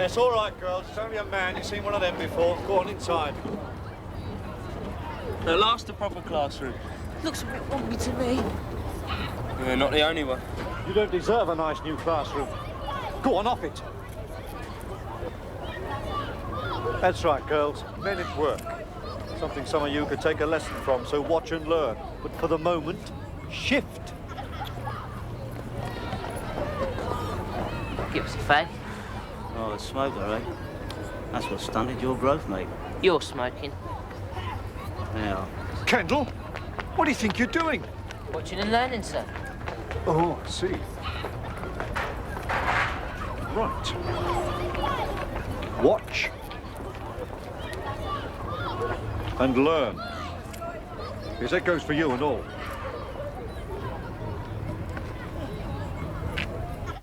It's all right, girls. It's only a man. You've seen one of them before. Go on inside. At last, a proper classroom. Looks a bit wonky to me. You're not the only one. You don't deserve a nice new classroom. Go on, off it. That's right, girls. Men at work. Something some of you could take a lesson from, so watch and learn. But for the moment, shift. Give us a fag. Oh, the smoker, eh? That's what stunted your growth, mate. You're smoking. Yeah. Kendall, what do you think you're doing? Watching and learning, sir. Oh, I see. Right. Watch. And learn. Because that goes for you and all.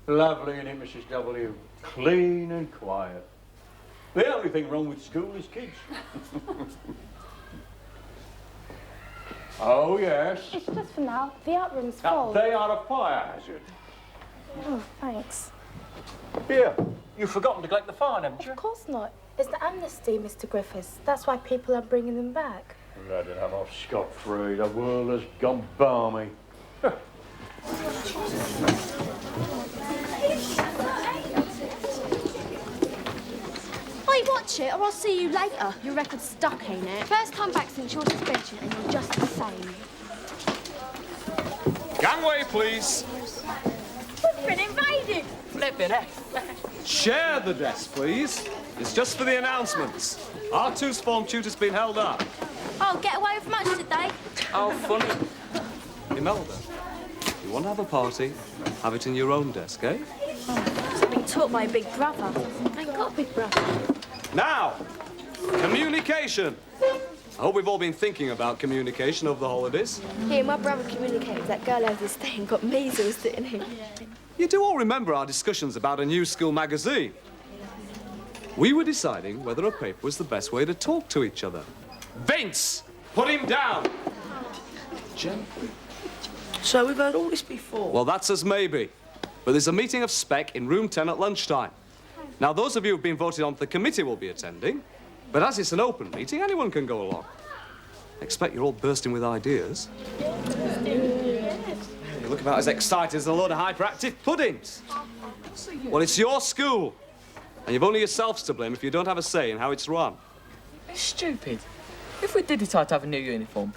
Lovely, isn't it, Mrs. W? Clean and quiet. The only thing wrong with school is kids. Oh, yes. It's just for now. The art room's full. They are a fire hazard. Oh, thanks. Here, you've forgotten to collect the fine, haven't you? Of course not. It's the amnesty, Mr. Griffiths. That's why people are bringing them back. Bloody hell, I'm off scot-free. The world has gone balmy. Oi, watch it, or I'll see you later. Your record's stuck, ain't it? First time back since your suspension, and you're just the same. Gangway, please. We've been invaded. Flippin' heck. Share the desk, please. It's just for the announcements. Our two's form tutor's been held up. Oh, get away with much today. How funny. Imelda, you want to have a party? Have it in your own desk, eh? I've been taught by a big brother. I ain't got a big brother. Now, communication. I hope we've all been thinking about communication over the holidays. Here, my brother communicated with that girl over this day and got measles, didn't he? You do all remember our discussions about a new school magazine. We were deciding whether a paper was the best way to talk to each other. Vince, put him down. Gently. So we've heard all this before. Well, that's as maybe. But there's a meeting of spec in room 10 at lunchtime. Now, those of you who've been voted onto the committee will be attending. But as it's an open meeting, anyone can go along. I expect you're all bursting with ideas. You look about as excited as a load of hyperactive puddings. Well, it's your school. And you've only yourselves to blame if you don't have a say in how it's run. It's stupid. If we did decide to have a new uniform,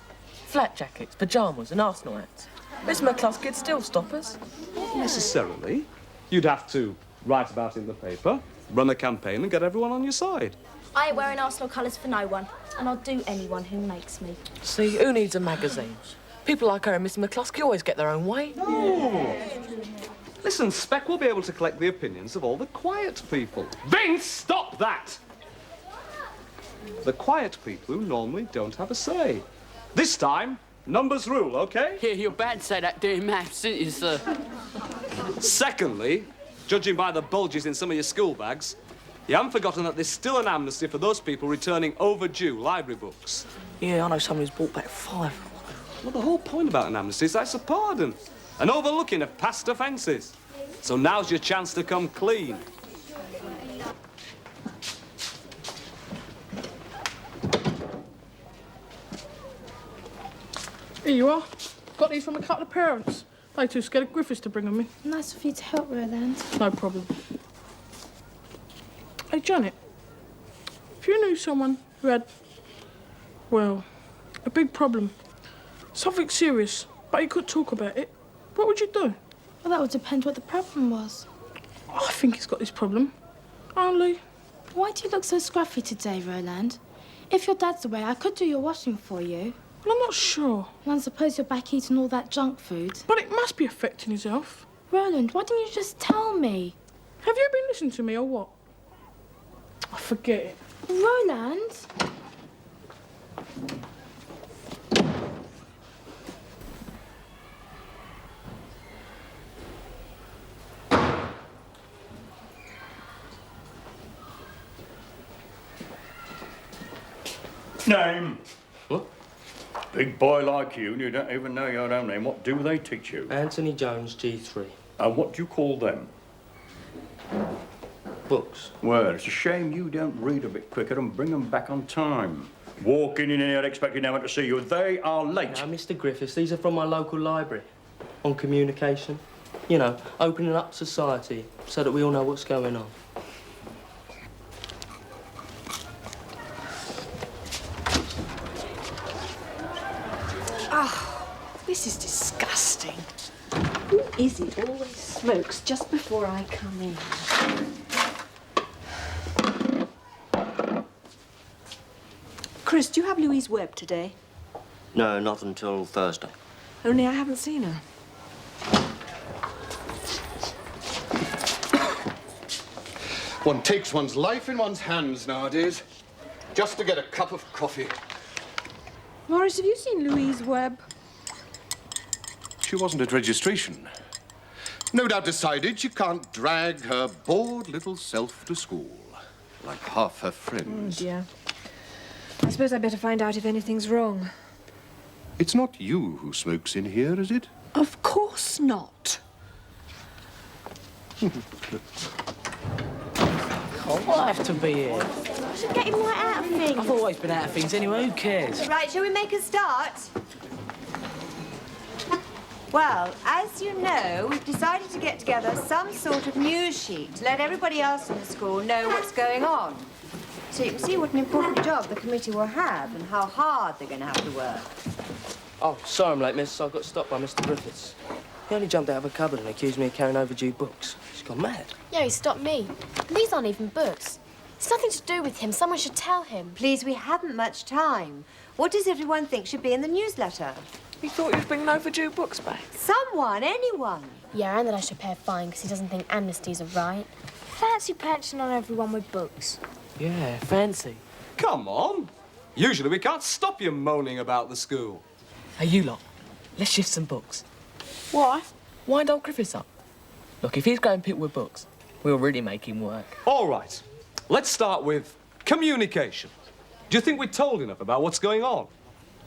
flat jackets, pyjamas and Arsenal hats, Miss McCluskey would still stop us. Not necessarily. You'd have to write about it in the paper, run a campaign and get everyone on your side. I ain't wearing Arsenal colours for no one, and I'll do anyone who makes me. See, who needs a magazine? People like her and Miss McCluskey always get their own way. No. Listen, Spec will be able to collect the opinions of all the quiet people. Vince, stop that! The quiet people who normally don't have a say. This time, numbers rule, OK? Yeah, you're bad to say that doing maths, isn't you, sir? Secondly, judging by the bulges in some of your school bags, you haven't forgotten that there's still an amnesty for those people returning overdue library books. Yeah, I know someone who's brought back 5. Well, the whole point about an amnesty is that's a pardon, an overlooking of past offences. So now's your chance to come clean. Here you are. Got these from a couple of parents. They too scared of Griffiths to bring them in. Nice of you to help, Roland. No problem. Hey, Janet, if you knew someone who had, well, a big problem, something serious, but you couldn't talk about it, what would you do? Well, that would depend what the problem was. I think he's got this problem. Only... Why do you look so scruffy today, Roland? If your dad's away, I could do your washing for you. Well, I'm not sure. Well, I suppose you're back eating all that junk food. But it must be affecting his health. Roland, why didn't you just tell me? Have you been listening to me or what? I forget it. Roland? Name? What? Big boy like you, and you don't even know your own name. What do they teach you? Anthony Jones, G3. And what do you call them? books. Well, it's a shame you don't read a bit quicker and bring them back on time. Walking in here expecting no one to see you. They are late. Now, Mr. Griffiths, these are from my local library on communication. You know, opening up society so that we all know what's going on. This is disgusting. Who is it always smokes just before I come in? Chris, do you have Louise Webb today? No, not until Thursday. Only I haven't seen her. One takes one's life in one's hands nowadays, just to get a cup of coffee. Morris, have you seen Louise Webb? She wasn't at registration. No doubt decided she can't drag her bored little self to school, like half her friends. Oh, dear. I suppose I better find out if anything's wrong. It's not you who smokes in here, is it? Of course not. I'll have to be here. I should get him right out of things. I've always been out of things anyway, who cares? Right, shall we make a start? Well, as you know, we've decided to get together some sort of news sheet to let everybody else in the school know what's going on. So you can see what an important job the committee will have and how hard they're going to have to work. Oh, sorry I'm late, miss. I got stopped by Mr. Griffiths. He only jumped out of a cupboard and accused me of carrying overdue books. He's gone mad. Yeah, he stopped me. And these aren't even books. It's nothing to do with him. Someone should tell him. Please, we haven't much time. What does everyone think should be in the newsletter? You thought you'd bring overdue books back? Someone, anyone. Yeah, and that I should pay a fine because he doesn't think amnesties are right. Fancy pouncing on everyone with books. Yeah, fancy. Come on. Usually we can't stop you moaning about the school. Hey, you lot, let's shift some books. Why? Wind old Griffiths up. Look, if he's grabbing people with books, we'll really make him work. All right. Let's start with communication. Do you think we're told enough about what's going on?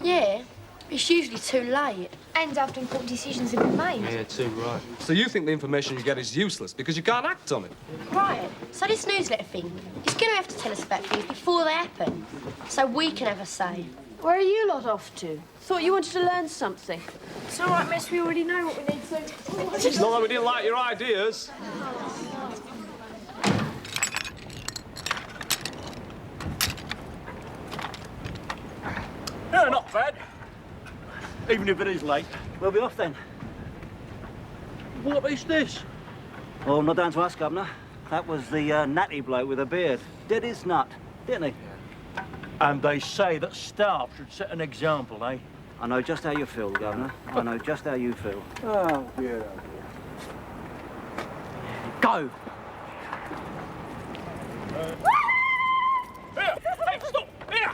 Yeah, it's usually too late. And after important decisions have been made. Yeah, too right. So you think the information you get is useless because you can't act on it? Right, so this newsletter thing, it's going to have to tell us about things before they happen, so we can have a say. Where are you lot off to? Thought you wanted to learn something. It's all right, miss, we already know what we need to. It's not that we didn't like your ideas. No, not bad. Even if it is late. We'll be off then. What is this? Well, not down to us, Governor. That was the natty bloke with a beard. Did his nut, didn't he? And they say that staff should set an example, eh? I know just how you feel, Governor. I know just how you feel. Oh, dear. Go! Here! Hey, stop! Here!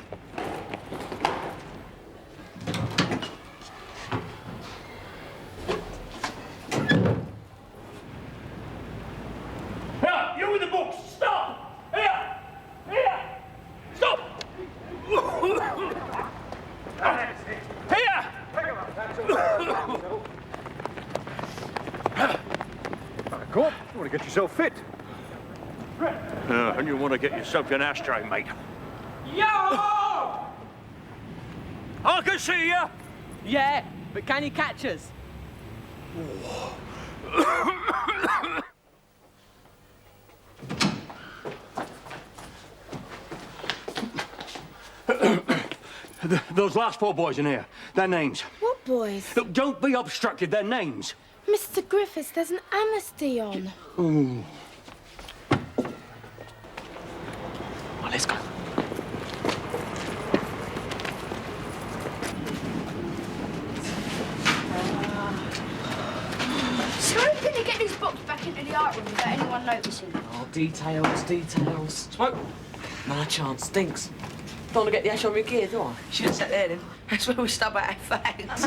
Here! You with the books! Stop! Here! Here! Stop! Here! Go on. You want to get yourself fit. And you want to get yourself an ashtray, mate. Yo! I can see you. Yeah, but can you catch us? Those last four boys in here, their names. What boys? Look, don't be obstructed, their names. Mr. Griffiths, there's an amnesty on. Ooh. Oh, let's go. So how can you get these books back into the art room without anyone noticing? Oh, details, details. Smoke? No chance, stinks. Don't want to get the ash on your gear, do I? Should have sat there then. That's where we stub out our fags.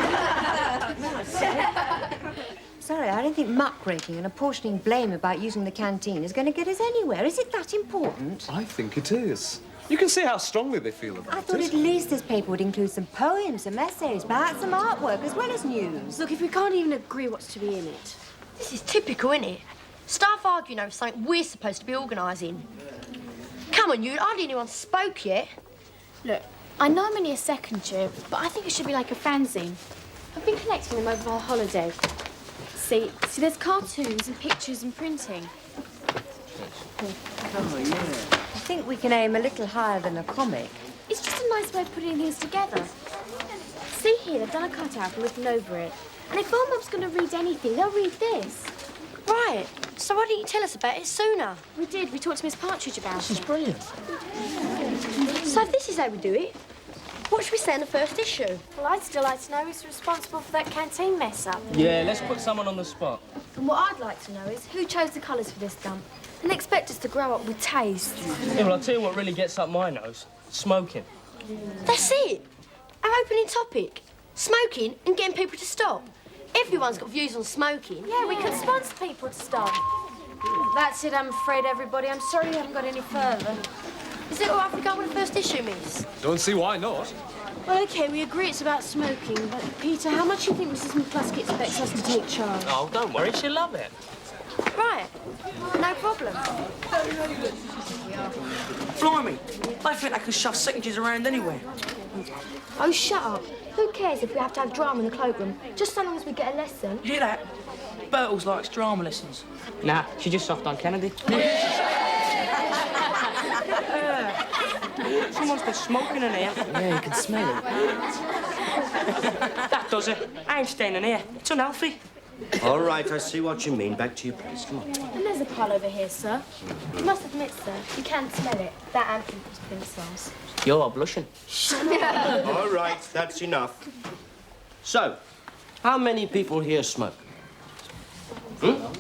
Sorry, I don't think muckraking and apportioning blame about using the canteen is going to get us anywhere. Is it that important? I think it is. You can see how strongly they feel about it. I thought at least this paper would include some poems, some essays, perhaps some artwork, as well as news. Look, if we can't even agree what's to be in it. This is typical, isn't it? Staff arguing over something we're supposed to be organising. Come on, you. Hardly anyone spoke yet. Look, I know I'm only a second year, but I think it should be like a fanzine. I've been collecting them over our holiday. See, there's cartoons and pictures and printing. Oh, yeah. I think we can aim a little higher than a comic. It's just a nice way of putting things together. See here, they've done a cutout and written over it. And if our mum's going to read anything, they'll read this. Right. So why didn't you tell us about it sooner? We did. We talked to Miss Partridge about it. This is brilliant. So if this is how we do it, what should we say in the first issue? Well, I'd still like to know who's responsible for that canteen mess-up. Yeah, let's put someone on the spot. And what I'd like to know is who chose the colours for this dump and expect us to grow up with taste. Yeah, well, I'll tell you what really gets up my nose. Smoking. That's it. Our opening topic. Smoking and getting people to stop. Everyone's got views on smoking. Yeah, we could sponsor people to stop. That's it, I'm afraid, everybody. I'm sorry you haven't got any further. Is it all right if we go with the first issue, miss? Don't see why not. Well, OK, we agree it's about smoking, but, Peter, how much do you think Mrs McCluskey expects us to take charge? Oh, don't worry, she'll love it. Right. No problem. Blimey, I think I can shove signatures around anywhere. Oh, shut up. Who cares if we have to have drama in the cloakroom? Just so long as we get a lesson. You hear that? Bertles likes drama lessons. Nah, she just soft on Kennedy. Someone's been smoking in here. Yeah, you can smell it. That does it. I ain't staying in here. It's unhealthy. All right, I see what you mean. Back to your place. Come on. And there's a pile over here, sir. You must admit, sir, you can smell it. That and people's pink smells. You're blushing. All right, that's enough. So, how many people here smoke? Well,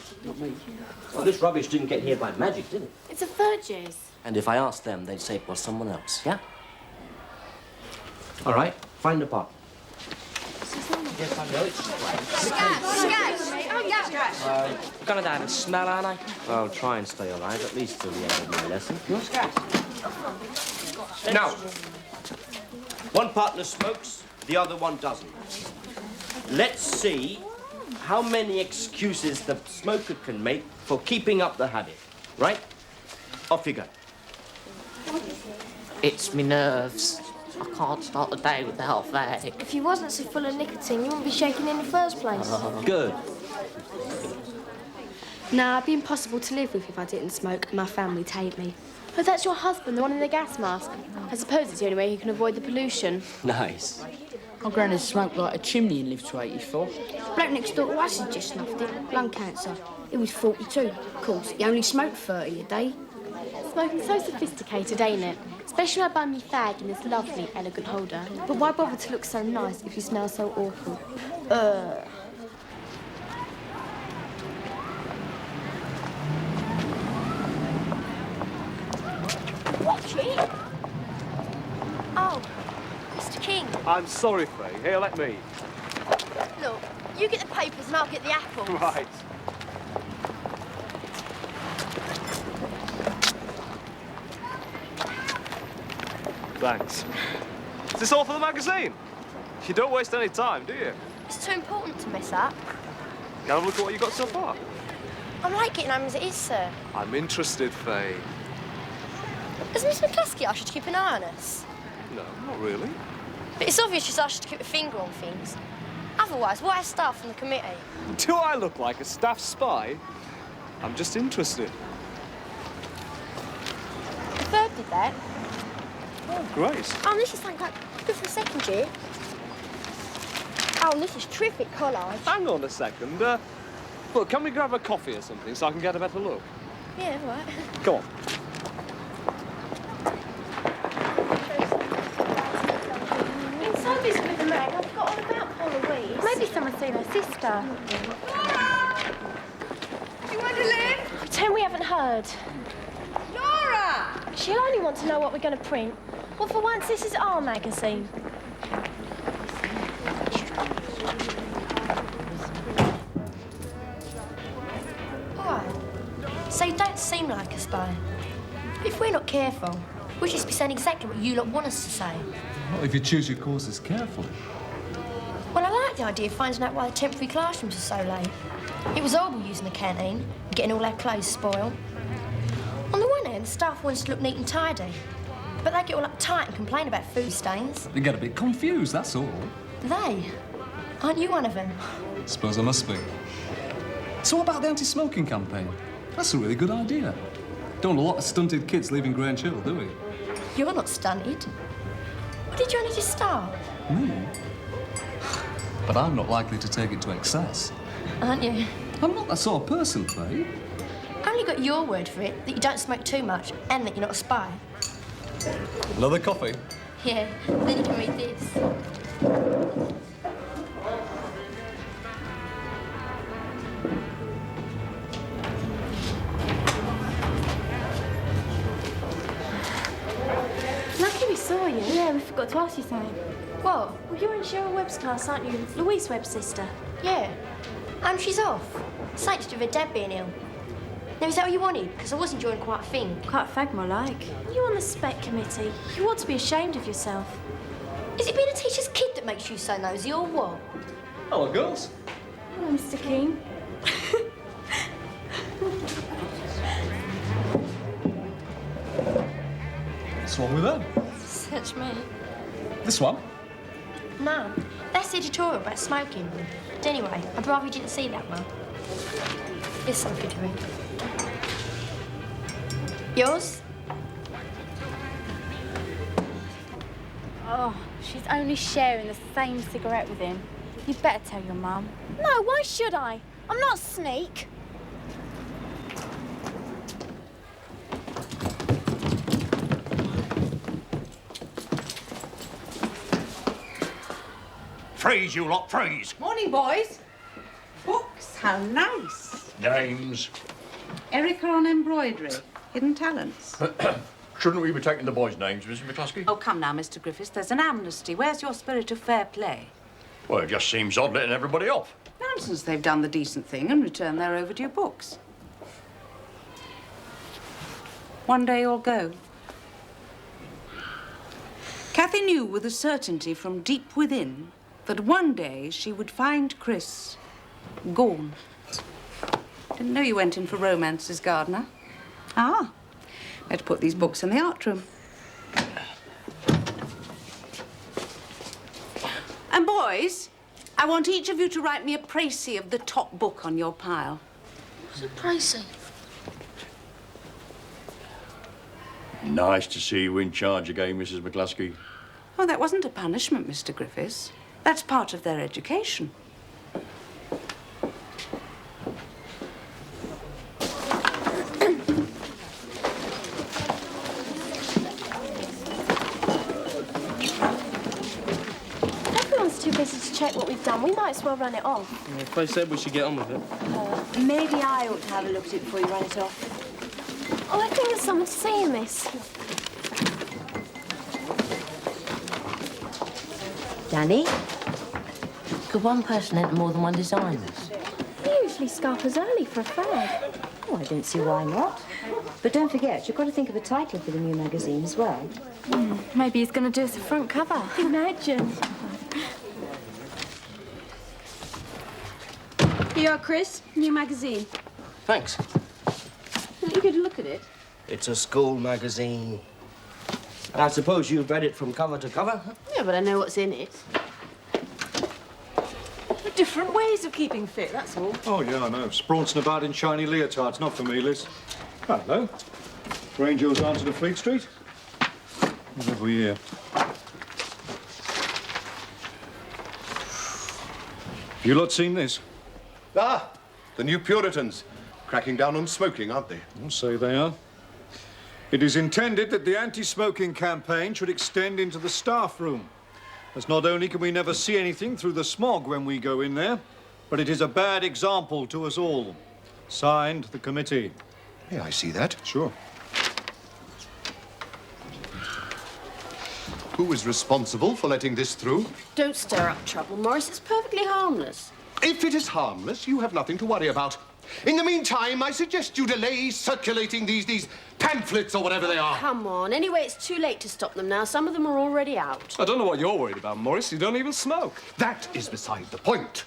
this rubbish didn't get here by magic, did it? It's a third year's. And if I asked them, they'd say it was someone else, yeah? All right, find a part. Gonna die of a smell, aren't I? I'll try and stay alive, at least till the end of my lesson. Now, one partner smokes, the other one doesn't. Let's see how many excuses the smoker can make for keeping up the habit, right? Off you go. It's me nerves. I can't start the day without that. If you wasn't so full of nicotine, you wouldn't be shaking in the first place. Good. Nah, it'd be impossible to live with if I didn't smoke and my family'd hate me. But that's your husband, the one in the gas mask. I suppose it's the only way he can avoid the pollution. Nice. My granny smoked like a chimney and lived to 84. Bloke next door to us had just snuffed it. Lung cancer. He was 42. Of course, he only smoked 30 a day. Smoking's so sophisticated, ain't it? Especially when I buy me fag in this lovely, elegant holder. But why bother to look so nice if you smell so awful? Watch it. Oh, Mr. King. I'm sorry, Faye. Here, let me. Look, you get the papers and I'll get the apples. Right. Thanks. Is this all for the magazine? You don't waste any time, do you? It's too important to mess up. Can I have a look at what you got so far? I like getting home as it is, sir. I'm interested, Faye. Has Miss McCluskey asked you to keep an eye on us? No, not really. But it's obvious she's asked you to keep a finger on things. Otherwise, why are staff from the committee? Do I look like a staff spy? I'm just interested. The third did that. Oh, great. Oh, and this is something quite good for the second year. Oh, and this is terrific collage. Hang on a second. Look, can we grab a coffee or something so I can get a better look? Yeah, all right. Come on. Been so busy with the mag, I forgot all about Paula Louise. Maybe someone's seen her sister. Do you want to live? Pretend we haven't heard. Laura! She'll only want to know what we're going to print. Well, for once, this is our magazine. All right. So you don't seem like a spy. If we're not careful, we'll just be saying exactly what you lot want us to say. Well, if you choose your courses carefully. Well, I like the idea of finding out why the temporary classrooms are so late. It was horrible using the canteen and getting all our clothes spoiled. On the one hand, the staff wanted to look neat and tidy, but they get all uptight and complain about food stains. You get a bit confused, that's all. They? Aren't you one of them? Suppose I must be. So what about the anti-smoking campaign? That's a really good idea. Don't want a lot of stunted kids leaving Grange Hill, do we? You're not stunted. What did you only just start? Me? But I'm not likely to take it to excess. Aren't you? I'm not that sort of person, Faye. I only got your word for it that you don't smoke too much and that you're not a spy. Another coffee? Yeah, then you can read this. Lucky we saw you. Yeah, we forgot to ask you something. What? Well, you're in Cheryl Webb's class, aren't you? Louise Webb's sister. Yeah. She's off. Something to do with her dad being ill. Now, is that what you wanted? Because I was enjoying quite a thing. Quite a fag, more like. You're on the spec committee. You ought to be ashamed of yourself. Is it being a teacher's kid that makes you so nosy, or what? Hello, girls. Hello, Mr. King. What's wrong with them? Search me. This one? No, that's the editorial about smoking. But anyway, I'd rather you didn't see that one. It's so good to read. Yours? Oh, she's only sharing the same cigarette with him. You'd better tell your mum. No, why should I? I'm not a sneak. Freeze, you lot, freeze! Morning, boys. Books, how nice. Names. Erica on embroidery, hidden talents. Shouldn't we be taking the boys' names, Mrs. McCluskey? Oh, come now, Mr. Griffiths, there's an amnesty. Where's your spirit of fair play? Well, it just seems odd letting everybody off. Nonsense, they've done the decent thing and returned their overdue books. One day you'll go. Kathy knew with a certainty from deep within that one day she would find Chris gone. Didn't know you went in for romances, Gardner. Ah, better put these books in the art room. And boys, I want each of you to write me a précis of the top book on your pile. What's a précis? Nice to see you in charge again, Mrs. McCluskey. Oh, that wasn't a punishment, Mr. Griffiths. That's part of their education. Everyone's too busy to check what we've done. We might as well run it off. Yeah, if they said we should get on with it. Maybe I ought to have a look at it before you run it off. Oh, I think there's someone to see in this. Danny? Could one person enter more than one designers? He usually scarpers early for a fag. Oh, I don't see why not. But don't forget, you've got to think of a title for the new magazine as well. Maybe he's going to do us a front cover. Imagine. Here you are, Chris. New magazine. Thanks. You get a look at it. It's a school magazine. I suppose you've read it from cover to cover? Yeah, but I know what's in it. Different ways of keeping fit, that's all. Oh, yeah, I know. Sprancing about in shiny leotards. Not for me, Liz. Hello. Granger's answer to Fleet Street. What have we here? You lot seen this? Ah, the new Puritans. Cracking down on smoking, aren't they? I'll say they are. It is intended that the anti-smoking campaign should extend into the staff room. As not only can we never see anything through the smog when we go in there, but it is a bad example to us all. Signed, the committee. Yeah, I see that. Sure. Who is responsible for letting this through? Don't stir up trouble, Morris. It's perfectly harmless. If it is harmless, you have nothing to worry about. In the meantime, I suggest you delay circulating these pamphlets or whatever they are. Come on. Anyway, it's too late to stop them now. Some of them are already out. I don't know what you're worried about, Morris. You don't even smoke. That is beside the point.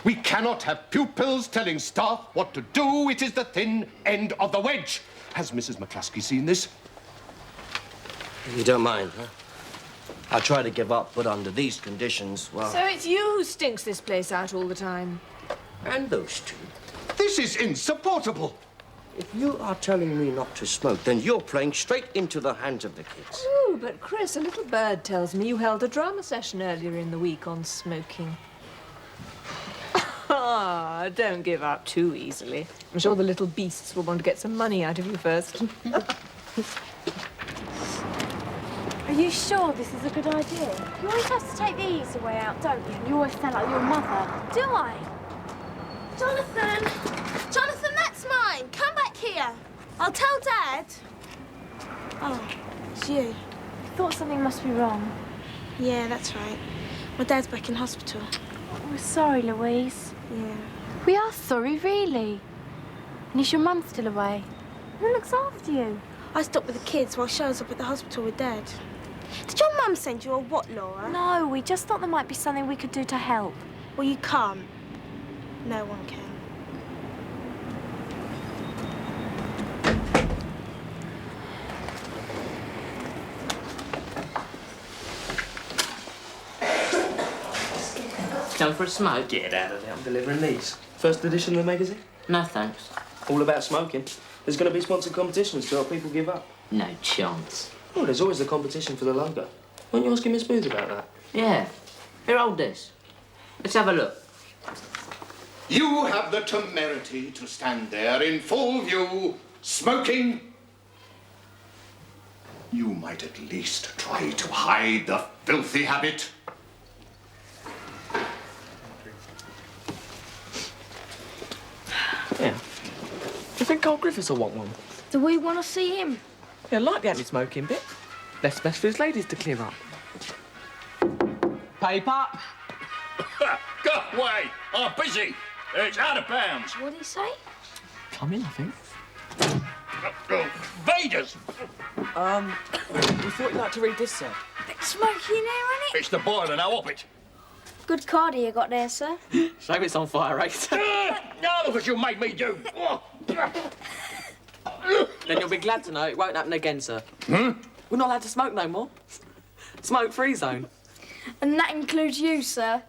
We cannot have pupils telling staff what to do. It is the thin end of the wedge. Has Mrs. McCluskey seen this? You don't mind, huh? I try to give up, but under these conditions, well... So it's you who stinks this place out all the time? And those two. This is insupportable. If you are telling me not to smoke, then you're playing straight into the hands of the kids. Oh, but Chris, a little bird tells me you held a drama session earlier in the week on smoking. Ah, don't give up too easily. I'm sure the little beasts will want to get some money out of you first. Are you sure this is a good idea? You always have to take the easy way out, don't you? You always sound like your mother. Do I? Jonathan! Jonathan, that's mine! Come back here! I'll tell Dad. Oh, it's you. I thought something must be wrong. Yeah, that's right. My dad's back in hospital. We're sorry, Louise. Yeah. We are sorry, really. And is your mum still away? Who looks after you? I stopped with the kids while Shell's up at the hospital with Dad. Did your mum send you or what, Laura? No, we just thought there might be something we could do to help. Well, you can't. No one can. Going for a smoke? Get out of there, I'm delivering these. First edition of the magazine? No, thanks. All about smoking. There's going to be sponsored competitions to help people give up. No chance. Oh, there's always the competition for the logo. Why don't you ask Miss Booth about that? Yeah. Here, hold this. Let's have a look. You have the temerity to stand there in full view, smoking. You might at least try to hide the filthy habit. Yeah. Do you think Carl Griffiths will want one? Do we want to see him? Yeah, I like the anti-smoking bit. Less mess for his ladies to clear up. Paper! Go away! I'm busy. It's out of bounds. What did he say? Come in, I think. Vaders! We thought you'd like to read this, sir. Bit smoky in here, isn't it? It's the boiler now, up it. Good card you got there, sir. Shame it's on fire, right? No, look what you made me do. Then you'll be glad to know it won't happen again, sir. Hmm? We're not allowed to smoke no more. Smoke-free zone. And that includes you, sir.